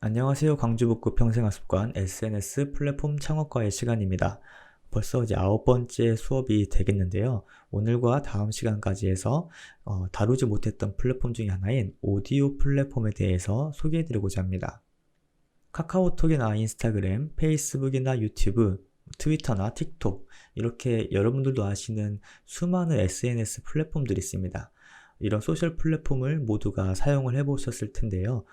안녕하세요. 광주북구 평생학습관 SNS 플랫폼 창업과의 시간입니다. 벌써 이제 9번째 수업이 되겠는데요. 오늘과 다음 시간까지 해서 다루지 못했던 플랫폼 중에 하나인 오디오 플랫폼에 대해서 소개해드리고자 합니다. 카카오톡이나 인스타그램, 페이스북이나 유튜브, 트위터나 틱톡 이렇게 여러분들도 아시는 수많은 SNS 플랫폼들이 있습니다. 이런 소셜 플랫폼을 모두가 사용을 해보셨을 텐데요.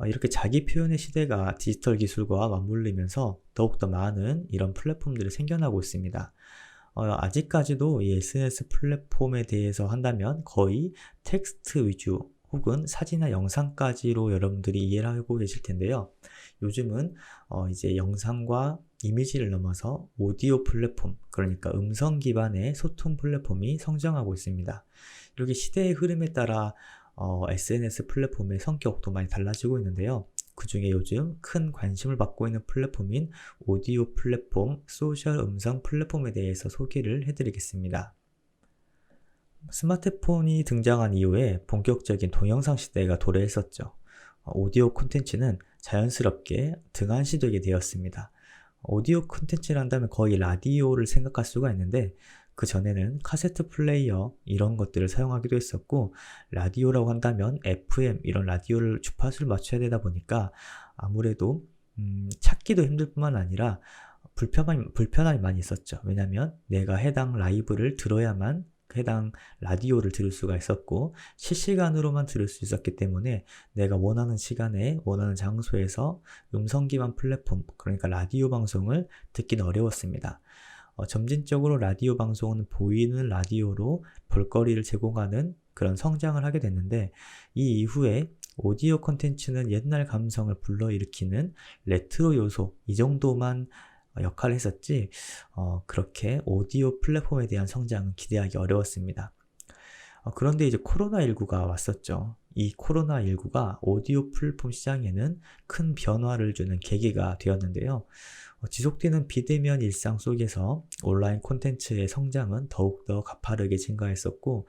이렇게 자기 표현의 시대가 디지털 기술과 맞물리면서 더욱더 많은 이런 플랫폼들이 생겨나고 있습니다. 아직까지도 이 SNS 플랫폼에 대해서 한다면 거의 텍스트 위주 혹은 사진이나 영상까지로 여러분들이 이해를 하고 계실 텐데요. 요즘은 이제 영상과 이미지를 넘어서 오디오 플랫폼, 그러니까 음성 기반의 소통 플랫폼이 성장하고 있습니다. 이렇게 시대의 흐름에 따라 SNS 플랫폼의 성격도 많이 달라지고 있는데요. 그 중에 요즘 큰 관심을 받고 있는 플랫폼인 오디오 플랫폼, 소셜 음성 플랫폼에 대해서 소개를 해드리겠습니다. 스마트폰이 등장한 이후에 본격적인 동영상 시대가 도래했었죠. 오디오 콘텐츠는 자연스럽게 등한시되게 되었습니다. 오디오 콘텐츠를 한다면 거의 라디오를 생각할 수가 있는데 그 전에는 카세트 플레이어 이런 것들을 사용하기도 했었고, 라디오라고 한다면 FM 이런 라디오를 주파수를 맞춰야 되다 보니까 아무래도 찾기도 힘들 뿐만 아니라 불편함이 많이 있었죠. 왜냐하면 내가 해당 라이브를 들어야만 해당 라디오를 들을 수가 있었고, 실시간으로만 들을 수 있었기 때문에 내가 원하는 시간에 원하는 장소에서 음성 기반 플랫폼, 그러니까 라디오 방송을 듣기는 어려웠습니다. 점진적으로 라디오 방송은 보이는 라디오로 볼거리를 제공하는 그런 성장을 하게 됐는데, 이 이후에 오디오 콘텐츠는 옛날 감성을 불러일으키는 레트로 요소 이 정도만 역할을 했었지 그렇게 오디오 플랫폼에 대한 성장은 기대하기 어려웠습니다. 그런데 이제 코로나19가 왔었죠. 이 코로나19가 오디오 플랫폼 시장에는 큰 변화를 주는 계기가 되었는데요. 지속되는 비대면 일상 속에서 온라인 콘텐츠의 성장은 더욱더 가파르게 증가했었고,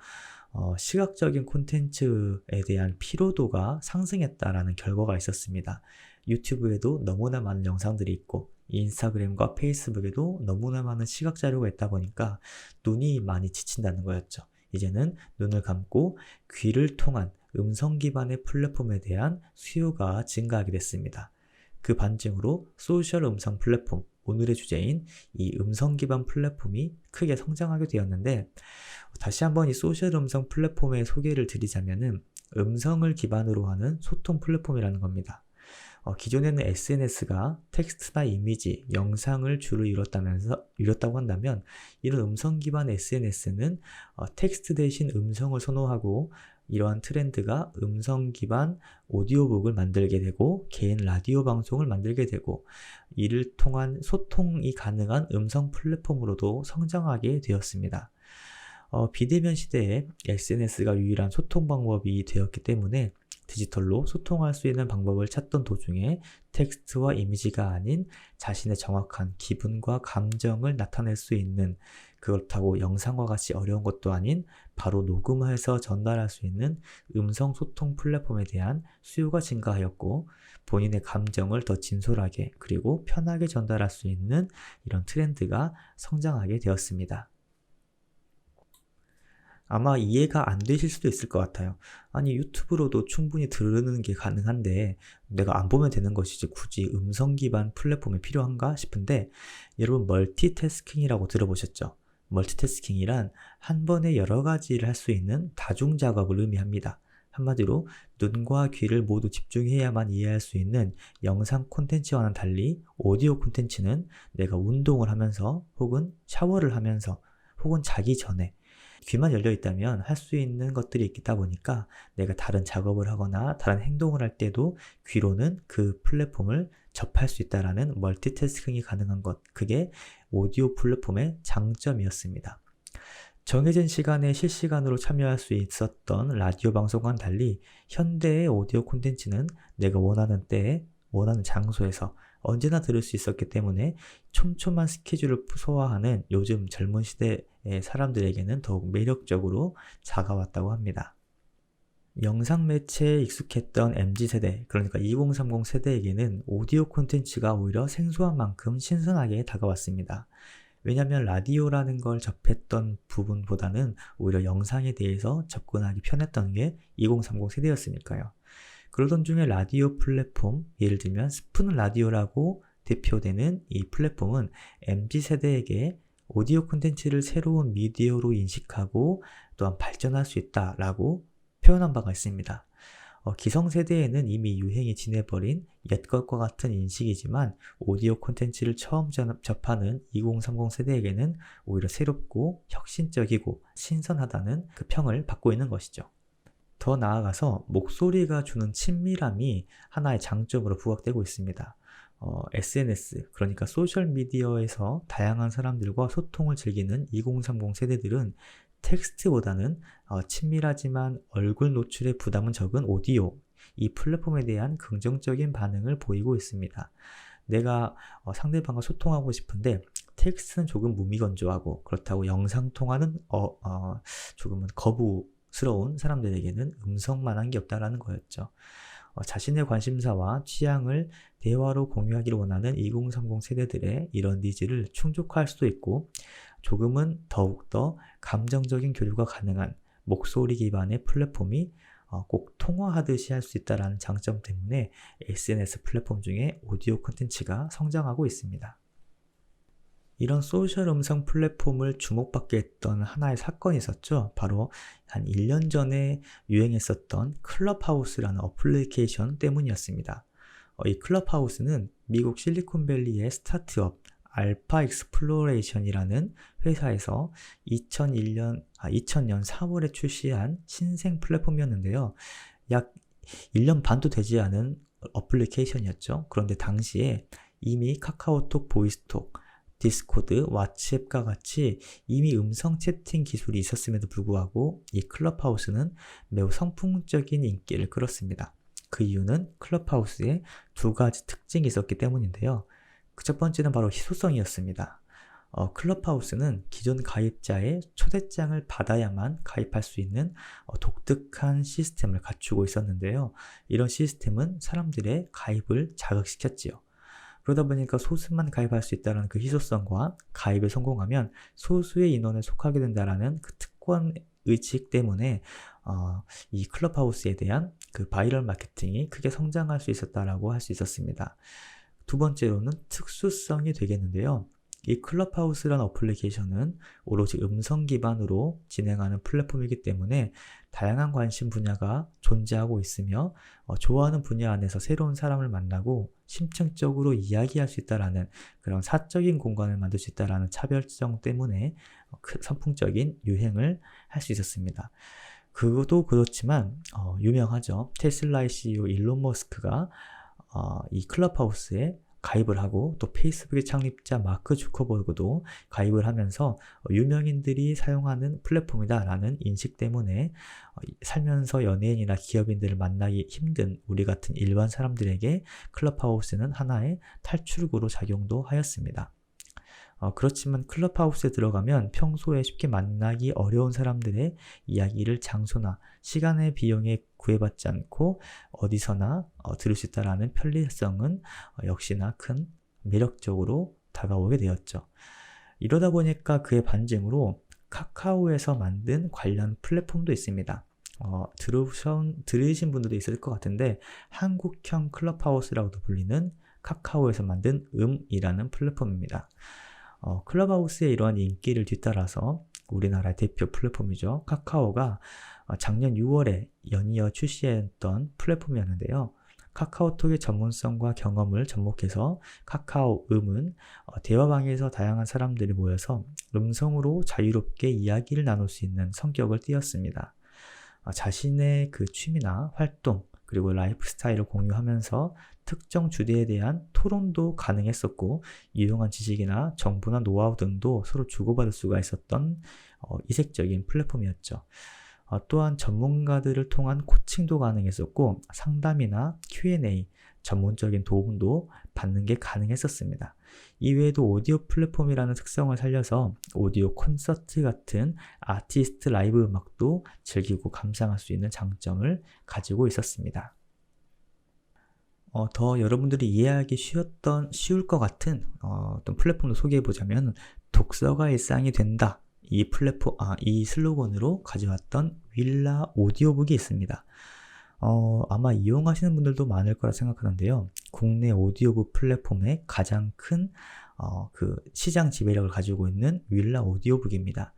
시각적인 콘텐츠에 대한 피로도가 상승했다라는 결과가 있었습니다. 유튜브에도 너무나 많은 영상들이 있고, 인스타그램과 페이스북에도 너무나 많은 시각 자료가 있다 보니까 눈이 많이 지친다는 거였죠. 이제는 눈을 감고 귀를 통한 음성 기반의 플랫폼에 대한 수요가 증가하게 됐습니다. 그 반증으로 소셜 음성 플랫폼, 오늘의 주제인 이 음성 기반 플랫폼이 크게 성장하게 되었는데, 다시 한번 이 소셜 음성 플랫폼의 소개를 드리자면은 음성을 기반으로 하는 소통 플랫폼이라는 겁니다. 기존에는 SNS가 텍스트나 이미지, 영상을 주로 이뤘다고 한다면, 이런 음성 기반 SNS는 텍스트 대신 음성을 선호하고, 이러한 트렌드가 음성 기반 오디오북을 만들게 되고 개인 라디오 방송을 만들게 되고, 이를 통한 소통이 가능한 음성 플랫폼으로도 성장하게 되었습니다. 비대면 시대에 SNS가 유일한 소통 방법이 되었기 때문에 디지털로 소통할 수 있는 방법을 찾던 도중에 텍스트와 이미지가 아닌 자신의 정확한 기분과 감정을 나타낼 수 있는, 그렇다고 영상과 같이 어려운 것도 아닌 바로 녹음해서 전달할 수 있는 음성 소통 플랫폼에 대한 수요가 증가하였고, 본인의 감정을 더 진솔하게 그리고 편하게 전달할 수 있는 이런 트렌드가 성장하게 되었습니다. 아마 이해가 안 되실 수도 있을 것 같아요. 아니, 유튜브로도 충분히 들으는 게 가능한데 내가 안 보면 되는 것이지 굳이 음성 기반 플랫폼이 필요한가 싶은데, 여러분 멀티태스킹이라고 들어보셨죠? 멀티태스킹이란 한 번에 여러 가지를 할 수 있는 다중 작업을 의미합니다. 한마디로 눈과 귀를 모두 집중해야만 이해할 수 있는 영상 콘텐츠와는 달리 오디오 콘텐츠는 내가 운동을 하면서 혹은 샤워를 하면서 혹은 자기 전에 귀만 열려 있다면 할 수 있는 것들이 있다 보니까 내가 다른 작업을 하거나 다른 행동을 할 때도 귀로는 그 플랫폼을 접할 수 있다라는 멀티태스킹이 가능한 것, 그게 오디오 플랫폼의 장점이었습니다. 정해진 시간에 실시간으로 참여할 수 있었던 라디오 방송과는 달리 현대의 오디오 콘텐츠는 내가 원하는 때에 원하는 장소에서 언제나 들을 수 있었기 때문에 촘촘한 스케줄을 소화하는 요즘 젊은 시대의 사람들에게는 더욱 매력적으로 다가왔다고 합니다. 영상 매체에 익숙했던 MZ세대, 그러니까 2030 세대에게는 오디오 콘텐츠가 오히려 생소한 만큼 신선하게 다가왔습니다. 왜냐하면 라디오라는 걸 접했던 부분보다는 오히려 영상에 대해서 접근하기 편했던 게 2030 세대였으니까요. 그러던 중에 라디오 플랫폼, 예를 들면 스푼 라디오라고 대표되는 이 플랫폼은 MZ세대에게 오디오 콘텐츠를 새로운 미디어로 인식하고 또한 발전할 수 있다라고 표현한 바가 있습니다. 기성세대에는 이미 유행이 지내버린 옛것과 같은 인식이지만 오디오 콘텐츠를 처음 접하는 2030 세대에게는 오히려 새롭고 혁신적이고 신선하다는 그 평을 받고 있는 것이죠. 더 나아가서 목소리가 주는 친밀함이 하나의 장점으로 부각되고 있습니다. SNS, 그러니까 소셜미디어에서 다양한 사람들과 소통을 즐기는 2030 세대들은 텍스트보다는 친밀하지만 얼굴 노출의 부담은 적은 오디오, 이 플랫폼에 대한 긍정적인 반응을 보이고 있습니다. 내가 상대방과 소통하고 싶은데 텍스트는 조금 무미건조하고 그렇다고 영상통화는 조금은 거부스러운 사람들에게는 음성만한 게 없다라는 거였죠. 자신의 관심사와 취향을 대화로 공유하기를 원하는 2030 세대들의 이런 니즈를 충족할 수도 있고 조금은 더욱더 감정적인 교류가 가능한 목소리 기반의 플랫폼이 꼭 통화하듯이 할 수 있다는 장점 때문에 SNS 플랫폼 중에 오디오 콘텐츠가 성장하고 있습니다. 이런 소셜 음성 플랫폼을 주목받게 했던 하나의 사건이 있었죠. 바로 한 1년 전에 유행했었던 클럽하우스라는 어플리케이션 때문이었습니다. 이 클럽하우스는 미국 실리콘밸리의 스타트업 알파 익스플로레이션이라는 회사에서 2000년 4월에 출시한 신생 플랫폼이었는데요. 약 1년 반도 되지 않은 어플리케이션이었죠. 그런데 당시에 이미 카카오톡, 보이스톡, 디스코드, 왓츠앱과 같이 이미 음성 채팅 기술이 있었음에도 불구하고 이 클럽하우스는 매우 선풍적인 인기를 끌었습니다. 그 이유는 클럽하우스에 두 가지 특징이 있었기 때문인데요. 그 첫 번째는 바로 희소성이었습니다. 클럽하우스는 기존 가입자의 초대장을 받아야만 가입할 수 있는 독특한 시스템을 갖추고 있었는데요. 이런 시스템은 사람들의 가입을 자극시켰지요. 그러다 보니까 소수만 가입할 수 있다는 그 희소성과 가입에 성공하면 소수의 인원에 속하게 된다는 그 특권 의식 때문에 이 클럽하우스에 대한 그 바이럴 마케팅이 크게 성장할 수 있었다라고 할 수 있었습니다. 두 번째로는 특수성이 되겠는데요. 이 클럽하우스라는 어플리케이션은 오로지 음성 기반으로 진행하는 플랫폼이기 때문에 다양한 관심 분야가 존재하고 있으며 좋아하는 분야 안에서 새로운 사람을 만나고 심층적으로 이야기할 수 있다는 그런 사적인 공간을 만들 수 있다는 차별성 때문에 선풍적인 유행을 할 수 있었습니다. 그것도 그렇지만 유명하죠. 테슬라의 CEO 일론 머스크가 이 클럽하우스에 가입을 하고 또 페이스북의 창립자 마크 주커버그도 가입을 하면서 유명인들이 사용하는 플랫폼이다라는 인식 때문에 살면서 연예인이나 기업인들을 만나기 힘든 우리 같은 일반 사람들에게 클럽하우스는 하나의 탈출구로 작용도 하였습니다. 그렇지만 클럽하우스에 들어가면 평소에 쉽게 만나기 어려운 사람들의 이야기를 장소나 시간의 비용에 구애받지 않고 어디서나 들을 수 있다는 편리성은 역시나 큰 매력적으로 다가오게 되었죠. 이러다 보니까 그의 반증으로 카카오에서 만든 관련 플랫폼도 있습니다. 들으신 분들도 있을 것 같은데 한국형 클럽하우스라고도 불리는 카카오에서 만든 음이라는 플랫폼입니다. 클럽하우스의 이러한 인기를 뒤따라서 우리나라의 대표 플랫폼이죠. 카카오가 작년 6월에 연이어 출시했던 플랫폼이었는데요. 카카오톡의 전문성과 경험을 접목해서 카카오 음은 대화방에서 다양한 사람들이 모여서 음성으로 자유롭게 이야기를 나눌 수 있는 성격을 띄었습니다. 자신의 그 취미나 활동 그리고 라이프 스타일을 공유하면서 특정 주제에 대한 토론도 가능했었고 유용한 지식이나 정보나 노하우 등도 서로 주고받을 수가 있었던 이색적인 플랫폼이었죠. 또한 전문가들을 통한 코칭도 가능했었고 상담이나 Q&A, 전문적인 도움도 받는 게 가능했었습니다. 이외에도 오디오 플랫폼이라는 특성을 살려서 오디오 콘서트 같은 아티스트 라이브 음악도 즐기고 감상할 수 있는 장점을 가지고 있었습니다. 더 여러분들이 이해하기 쉬울 것 같은 어떤 플랫폼도 소개해보자면 독서가 일상이 된다. 이 슬로건으로 가져왔던 윌라 오디오북이 있습니다. 아마 이용하시는 분들도 많을 거라 생각하는데요. 국내 오디오북 플랫폼의 가장 큰 그 시장 지배력을 가지고 있는 윌라 오디오북입니다.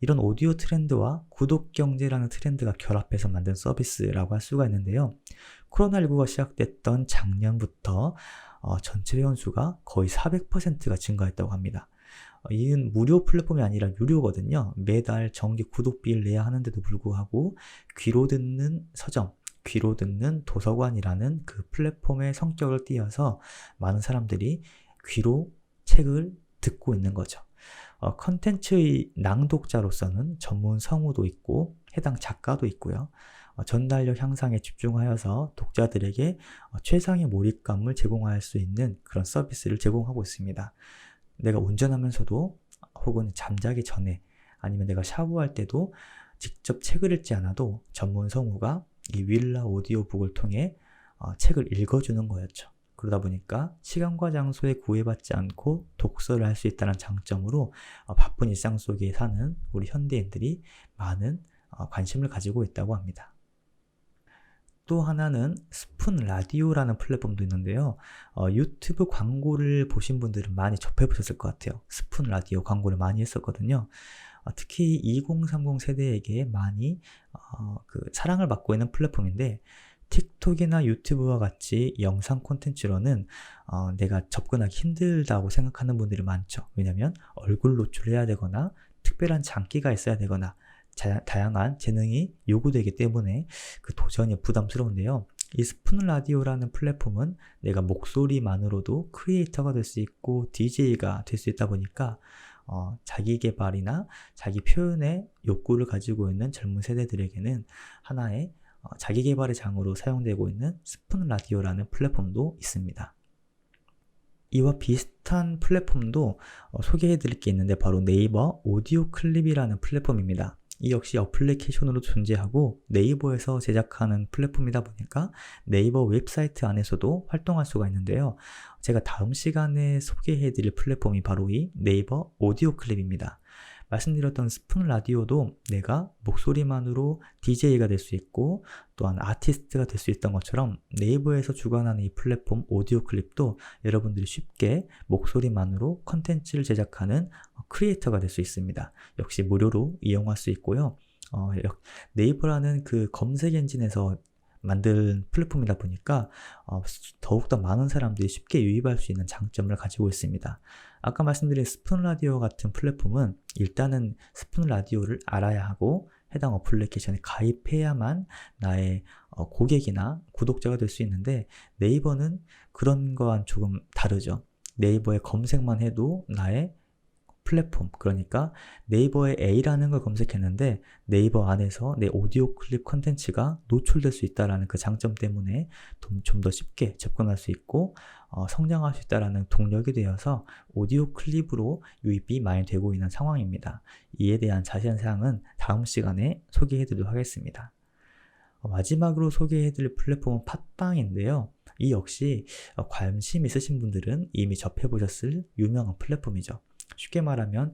이런 오디오 트렌드와 구독 경제라는 트렌드가 결합해서 만든 서비스라고 할 수가 있는데요. 코로나19가 시작됐던 작년부터 전체 회원수가 거의 400%가 증가했다고 합니다. 이는 무료 플랫폼이 아니라 유료거든요. 매달 정기 구독비를 내야 하는데도 불구하고 귀로 듣는 서점, 귀로 듣는 도서관이라는 그 플랫폼의 성격을 띄어서 많은 사람들이 귀로 책을 듣고 있는 거죠. 컨텐츠의 낭독자로서는 전문 성우도 있고 해당 작가도 있고요. 전달력 향상에 집중하여서 독자들에게 최상의 몰입감을 제공할 수 있는 그런 서비스를 제공하고 있습니다. 내가 운전하면서도 혹은 잠자기 전에 아니면 내가 샤워할 때도 직접 책을 읽지 않아도 전문 성우가 이 윌라 오디오북을 통해 책을 읽어주는 거였죠. 그러다 보니까 시간과 장소에 구애받지 않고 독서를 할 수 있다는 장점으로 바쁜 일상 속에 사는 우리 현대인들이 많은 관심을 가지고 있다고 합니다. 또 하나는 스푼 라디오라는 플랫폼도 있는데요. 유튜브 광고를 보신 분들은 많이 접해보셨을 것 같아요. 스푼 라디오 광고를 많이 했었거든요. 특히 2030 세대에게 많이 사랑을 받고 있는 플랫폼인데 틱톡이나 유튜브와 같이 영상 콘텐츠로는 내가 접근하기 힘들다고 생각하는 분들이 많죠. 왜냐하면 얼굴 노출해야 되거나 특별한 장기가 있어야 되거나 다양한 재능이 요구되기 때문에 그 도전이 부담스러운데요. 이 스푼 라디오라는 플랫폼은 내가 목소리만으로도 크리에이터가 될 수 있고 DJ가 될 수 있다 보니까 자기 개발이나 자기 표현의 욕구를 가지고 있는 젊은 세대들에게는 하나의 자기 개발의 장으로 사용되고 있는 스푼 라디오라는 플랫폼도 있습니다. 이와 비슷한 플랫폼도 소개해 드릴 게 있는데 바로 네이버 오디오 클립이라는 플랫폼입니다. 이 역시 어플리케이션으로 존재하고 네이버에서 제작하는 플랫폼이다 보니까 네이버 웹사이트 안에서도 활동할 수가 있는데요. 제가 다음 시간에 소개해 드릴 플랫폼이 바로 이 네이버 오디오 클립입니다. 말씀드렸던 스푼 라디오도 내가 목소리만으로 DJ가 될 수 있고 또한 아티스트가 될 수 있던 것처럼 네이버에서 주관하는 이 플랫폼 오디오 클립도 여러분들이 쉽게 목소리만으로 컨텐츠를 제작하는 크리에이터가 될 수 있습니다. 역시 무료로 이용할 수 있고요. 네이버라는 그 검색 엔진에서 만든 플랫폼이다 보니까 더욱더 많은 사람들이 쉽게 유입할 수 있는 장점을 가지고 있습니다. 아까 말씀드린 스푼 라디오 같은 플랫폼은 일단은 스푼 라디오를 알아야 하고 해당 어플리케이션에 가입해야만 나의 고객이나 구독자가 될 수 있는데 네이버는 그런 거와는 조금 다르죠. 네이버에 검색만 해도 나의 플랫폼, 그러니까 네이버에 A라는 걸 검색했는데 네이버 안에서 내 오디오 클립 컨텐츠가 노출될 수 있다는 그 장점 때문에 좀 더 쉽게 접근할 수 있고 성장할 수 있다는 동력이 되어서 오디오 클립으로 유입이 많이 되고 있는 상황입니다. 이에 대한 자세한 사항은 다음 시간에 소개해 드리도록 하겠습니다. 마지막으로 소개해 드릴 플랫폼은 팟빵인데요. 이 역시 관심 있으신 분들은 이미 접해보셨을 유명한 플랫폼이죠. 쉽게 말하면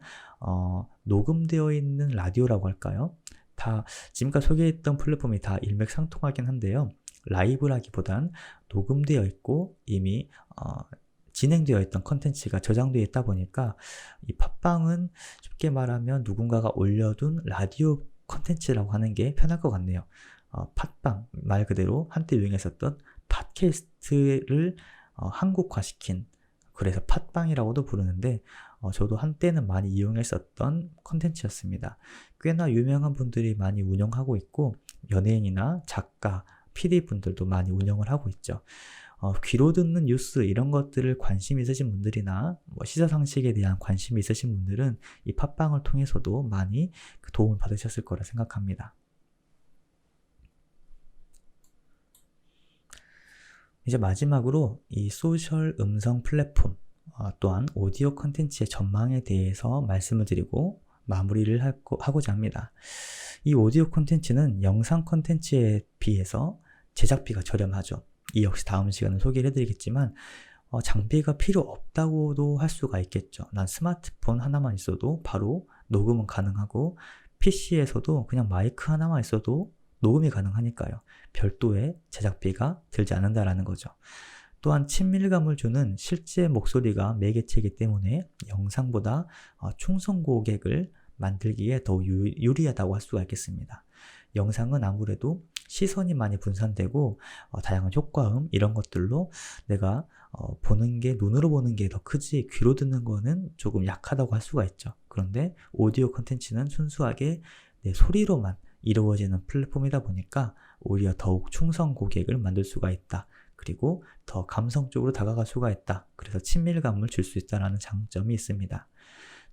녹음되어 있는 라디오라고 할까요? 다 지금까지 소개했던 플랫폼이 다 일맥상통하긴 한데요. 라이브라기보단 녹음되어 있고 이미 진행되어 있던 컨텐츠가 저장되어 있다 보니까 이 팟빵은 쉽게 말하면 누군가가 올려둔 라디오 컨텐츠라고 하는 게 편할 것 같네요. 팟빵 말 그대로 한때 유행했었던 팟캐스트를 한국화시킨, 그래서 팟빵이라고도 부르는데 저도 한때는 많이 이용했었던 컨텐츠였습니다. 꽤나 유명한 분들이 많이 운영하고 있고 연예인이나 작가, PD분들도 많이 운영을 하고 있죠. 귀로 듣는 뉴스 이런 것들을 관심 있으신 분들이나 시사상식에 대한 관심이 있으신 분들은 이 팟빵을 통해서도 많이 도움을 받으셨을 거라 생각합니다. 이제 마지막으로 이 소셜 음성 플랫폼 또한 오디오 콘텐츠의 전망에 대해서 말씀을 드리고 마무리를 하고자 합니다. 이 오디오 콘텐츠는 영상 콘텐츠에 비해서 제작비가 저렴하죠. 이 역시 다음 시간에 소개를 해드리겠지만 장비가 필요 없다고도 할 수가 있겠죠. 난 스마트폰 하나만 있어도 바로 녹음은 가능하고 PC에서도 그냥 마이크 하나만 있어도 녹음이 가능하니까요. 별도의 제작비가 들지 않는다라는 거죠. 또한 친밀감을 주는 실제 목소리가 매개체이기 때문에 영상보다 충성 고객을 만들기에 더 유리하다고 할 수가 있겠습니다. 영상은 아무래도 시선이 많이 분산되고 다양한 효과음 이런 것들로 내가 보는 게 눈으로 보는 게 더 크지 귀로 듣는 거는 조금 약하다고 할 수가 있죠. 그런데 오디오 콘텐츠는 순수하게 내 소리로만 이루어지는 플랫폼이다 보니까 오히려 더욱 충성 고객을 만들 수가 있다. 그리고 더 감성적으로 다가갈 수가 있다. 그래서 친밀감을 줄 수 있다는 장점이 있습니다.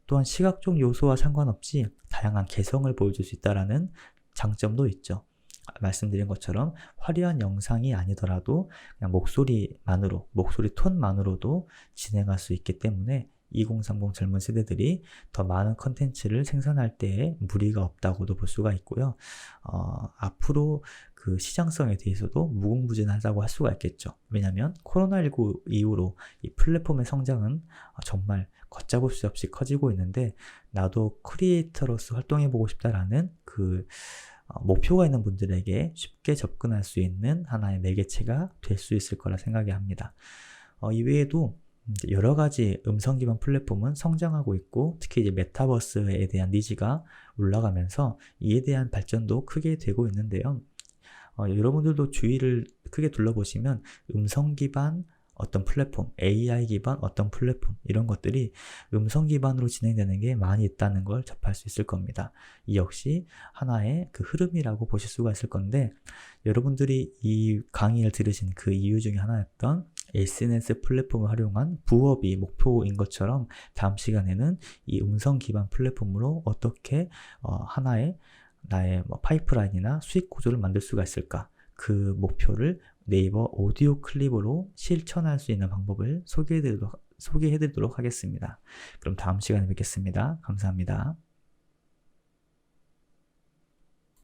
또한 시각적 요소와 상관없이 다양한 개성을 보여줄 수 있다는 장점도 있죠. 말씀드린 것처럼 화려한 영상이 아니더라도 그냥 목소리 톤만으로도 진행할 수 있기 때문에 2030 젊은 세대들이 더 많은 컨텐츠를 생산할 때에 무리가 없다고도 볼 수가 있고요. 앞으로 그 시장성에 대해서도 무궁무진하다고 할 수가 있겠죠. 왜냐하면 코로나19 이후로 이 플랫폼의 성장은 정말 걷잡을 수 없이 커지고 있는데 나도 크리에이터로서 활동해보고 싶다라는 그 목표가 있는 분들에게 쉽게 접근할 수 있는 하나의 매개체가 될 수 있을 거라 생각이 합니다. 이외에도 여러 가지 음성 기반 플랫폼은 성장하고 있고 특히 이제 메타버스에 대한 니즈가 올라가면서 이에 대한 발전도 크게 되고 있는데요. 여러분들도 주위를 크게 둘러보시면 음성 기반 어떤 플랫폼, AI 기반 어떤 플랫폼 이런 것들이 음성 기반으로 진행되는 게 많이 있다는 걸 접할 수 있을 겁니다. 이 역시 하나의 그 흐름이라고 보실 수가 있을 건데 여러분들이 이 강의를 들으신 그 이유 중에 하나였던 SNS 플랫폼을 활용한 부업이 목표인 것처럼 다음 시간에는 이 음성 기반 플랫폼으로 어떻게 하나의 나의 파이프라인이나 수익 구조를 만들 수가 있을까? 그 목표를 네이버 오디오 클립으로 실천할 수 있는 방법을 소개해드리도록 하겠습니다. 그럼 다음 시간에 뵙겠습니다. 감사합니다.